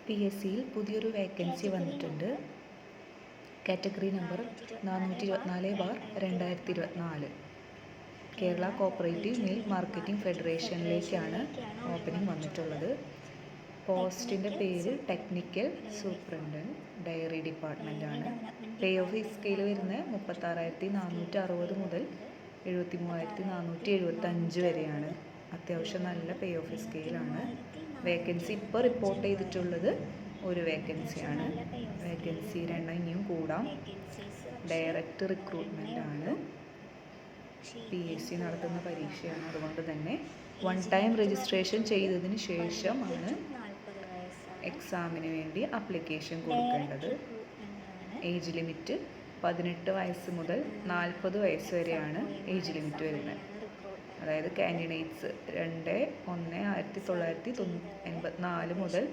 PSCയിൽ പുതിയൊരു വേക്കൻസി വന്നിട്ടുണ്ട്. Category number 424/2024. Kerala cooperative milk marketing ഫെഡറേഷനിലേക്കാണ് ഓപ്പണിംഗ് വന്നിട്ടുള്ളത്. പോസ്റ്റിൻ്റെ പേര് ടെക്നിക്കൽ സൂപ്രണ്ടൻറ്റ് ഡയറി ഡിപ്പാർട്ട്മെൻറ്റാണ്. പേ ഓഫ് സ്കെയിൽ വരുന്നത് 36,460 മുതൽ 73,475 വരെയാണ്. അത്യാവശ്യം നല്ല പേ ഓഫ് സ്കെയിലാണ്. വേക്കൻസി ഇപ്പോൾ റിപ്പോർട്ട് ചെയ്തിട്ടുള്ളത് ഒരു വേക്കൻസിയാണ്. വേക്കൻസി ഇനിയും കൂടാം. ഡയറക്റ്റ് റിക്രൂട്ട്മെൻ്റ് ആണ്. PSC നടത്തുന്ന പരീക്ഷയാണ്. അതുകൊണ്ട് തന്നെ വൺ ടൈം രജിസ്ട്രേഷൻ ചെയ്തതിന് ശേഷമാണ് എക്സാമിന് വേണ്ടി ആപ്ലിക്കേഷൻ കൊടുക്കേണ്ടത്. ഏജ് ലിമിറ്റ് 18 വയസ്സ് മുതൽ 40 വയസ്സ് വരെയാണ് ഏജ് ലിമിറ്റ് വരുന്നത്. അതായത് കാൻഡിഡേറ്റ്സ് 2/1/1984 മുതൽ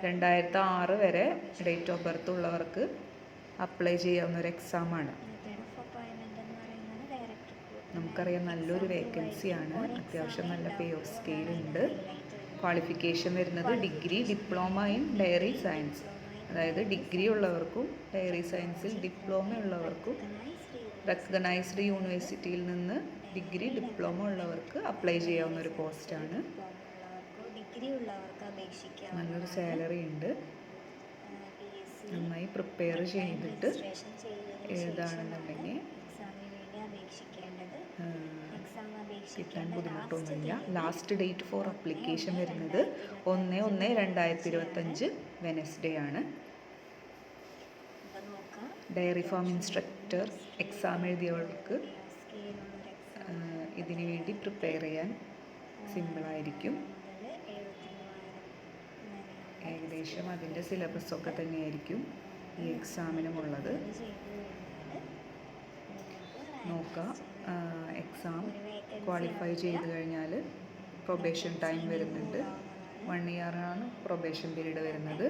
2006 വരെ ഡേറ്റ് ഓഫ് ബർത്ത് ഉള്ളവർക്ക് അപ്ലൈ ചെയ്യാവുന്ന ഒരു എക്സാമാണ്. നമുക്കറിയാം നല്ലൊരു വേക്കൻസിയാണ്. അത്യാവശ്യം നല്ല പേ ഓഫ് സ്കെയിൽ ഉണ്ട്. ക്വാളിഫിക്കേഷൻ വരുന്നത് degree, diploma in dairy science. അതായത് ഡിഗ്രി ഉള്ളവർക്കും ഡയറി സയൻസിൽ ഡിപ്ലോമ ഉള്ളവർക്കും റെക്കഗ്നൈസ്ഡ് യൂണിവേഴ്സിറ്റിയിൽ നിന്ന് ഡിഗ്രി, ഡിപ്ലോമ ഉള്ളവർക്ക് അപ്ലൈ ചെയ്യാവുന്ന ഒരു പോസ്റ്റാണ്. നല്ലൊരു സാലറി ഉണ്ട്. നന്നായി പ്രിപ്പയർ ചെയ്തിട്ട് എഴുതാണെന്നുണ്ടെങ്കിൽ കിട്ടാൻ ബുദ്ധിമുട്ടൊന്നുമില്ല. ലാസ്റ്റ് ഡേറ്റ് ഫോർ അപ്ലിക്കേഷൻ വരുന്നത് 1/1/2025 വെനസ്ഡേ ആണ്. ഡയറി ഫാം ഇൻസ്ട്രക്ടർ എക്സാം എഴുതിയവർക്ക് ഇതിനു വേണ്ടി പ്രിപ്പയർ ചെയ്യാൻ സിമ്പിളായിരിക്കും. ഏകദേശം അതിൻ്റെ സിലബസൊക്കെ തന്നെയായിരിക്കും ഈ എക്സാമിനുമുള്ളത്. നോക്കുക. എക്സാം ക്വാളിഫൈ ചെയ്ത് കഴിഞ്ഞാൽ പ്രൊബേഷൻ ടൈം വരുന്നുണ്ട്. 1 ഇയറാണ് പ്രൊബേഷൻ പീരീഡ് വരുന്നത്.